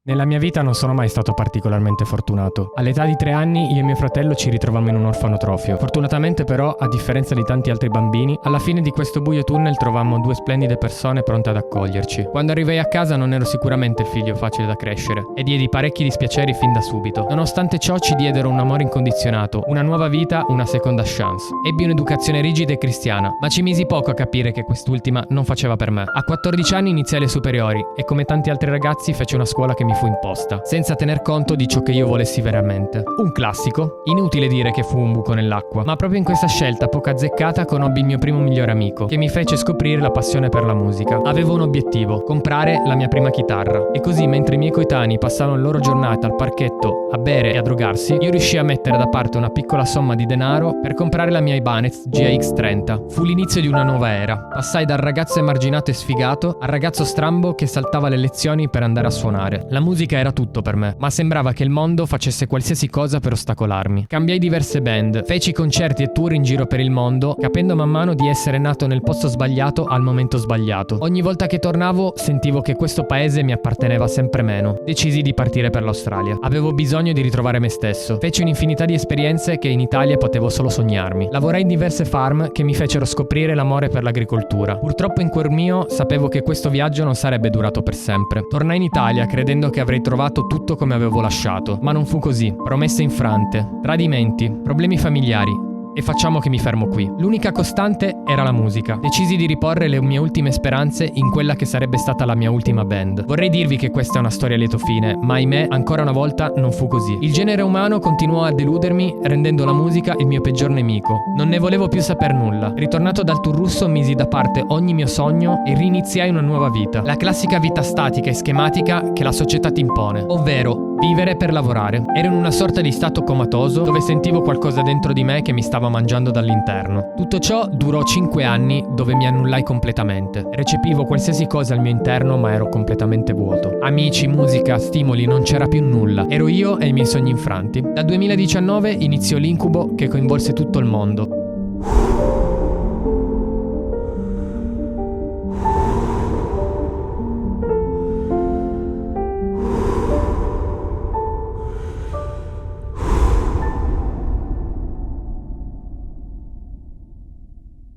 Nella mia vita non sono mai stato particolarmente fortunato. All'età di 3 anni io e mio fratello ci ritrovammo in un orfanotrofio. Fortunatamente però, a differenza di tanti altri bambini, alla fine di questo buio tunnel trovammo 2 splendide persone pronte ad accoglierci. Quando arrivai a casa non ero sicuramente il figlio facile da crescere e diedi parecchi dispiaceri fin da subito. Nonostante ciò ci diedero un amore incondizionato, una nuova vita, una seconda chance. Ebbi un'educazione rigida e cristiana, ma ci misi poco a capire che quest'ultima non faceva per me. A 14 anni iniziai le superiori e come tanti altri ragazzi feci una scuola che mi fu imposta, senza tener conto di ciò che io volessi veramente. Un classico? Inutile dire che fu un buco nell'acqua, ma proprio in questa scelta poco azzeccata conobbi il mio primo migliore amico, che mi fece scoprire la passione per la musica. Avevo un obiettivo: comprare la mia prima chitarra. E così, mentre i miei coetanei passavano le loro giornate al parchetto a bere e a drogarsi, io riuscii a mettere da parte una piccola somma di denaro per comprare la mia Ibanez GX30. Fu l'inizio di una nuova era. Passai dal ragazzo emarginato e sfigato al ragazzo strambo che saltava le lezioni per andare a suonare. La musica era tutto per me, ma sembrava che il mondo facesse qualsiasi cosa per ostacolarmi. Cambiai diverse band, feci concerti e tour in giro per il mondo, capendo man mano di essere nato nel posto sbagliato al momento sbagliato. Ogni volta che tornavo sentivo che questo paese mi apparteneva sempre meno. Decisi di partire per l'Australia. Avevo bisogno di ritrovare me stesso. Feci un'infinità di esperienze che in Italia potevo solo sognarmi. Lavorai in diverse farm che mi fecero scoprire l'amore per l'agricoltura. Purtroppo in cuor mio sapevo che questo viaggio non sarebbe durato per sempre. Tornai in Italia credendo che avrei trovato tutto come avevo lasciato, ma non fu così. Promesse infrante, tradimenti, problemi familiari. E facciamo che mi fermo qui. L'unica costante era la musica. Decisi di riporre le mie ultime speranze in quella che sarebbe stata la mia ultima band. Vorrei dirvi che questa è una storia a lieto fine, ma ahimè, ancora una volta non fu così. Il genere umano continuò a deludermi, rendendo la musica il mio peggior nemico. Non ne volevo più saper nulla. Ritornato dal tour russo, misi da parte ogni mio sogno e riniziai una nuova vita. La classica vita statica e schematica che la società ti impone, ovvero vivere per lavorare. Ero in una sorta di stato comatoso dove sentivo qualcosa dentro di me che mi stava mangiando dall'interno. Tutto ciò durò 5 anni dove mi annullai completamente. Recepivo qualsiasi cosa al mio interno ma ero completamente vuoto. Amici, musica, stimoli, non c'era più nulla. Ero io e i miei sogni infranti. Dal 2019 iniziò l'incubo che coinvolse tutto il mondo.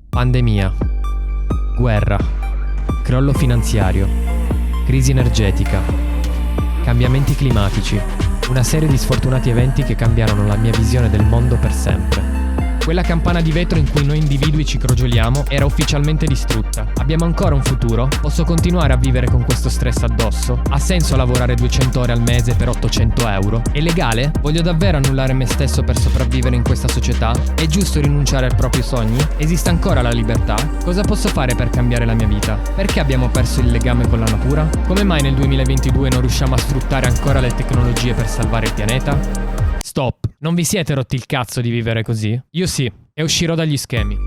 Pandemia, guerra, crollo finanziario, crisi energetica, cambiamenti climatici, una serie di sfortunati eventi che cambiarono la mia visione del mondo per sempre. Quella campana di vetro in cui noi individui ci crogioliamo era ufficialmente distrutta. Abbiamo ancora un futuro? Posso continuare a vivere con questo stress addosso? Ha senso lavorare 200 ore al mese per 800 euro? È legale? Voglio davvero annullare me stesso per sopravvivere in questa società? È giusto rinunciare ai propri sogni? Esiste ancora la libertà? Cosa posso fare per cambiare la mia vita? Perché abbiamo perso il legame con la natura? Come mai nel 2022 non riusciamo a sfruttare ancora le tecnologie per salvare il pianeta? Stop! Non vi siete rotti il cazzo di vivere così? Io sì, e uscirò dagli schemi.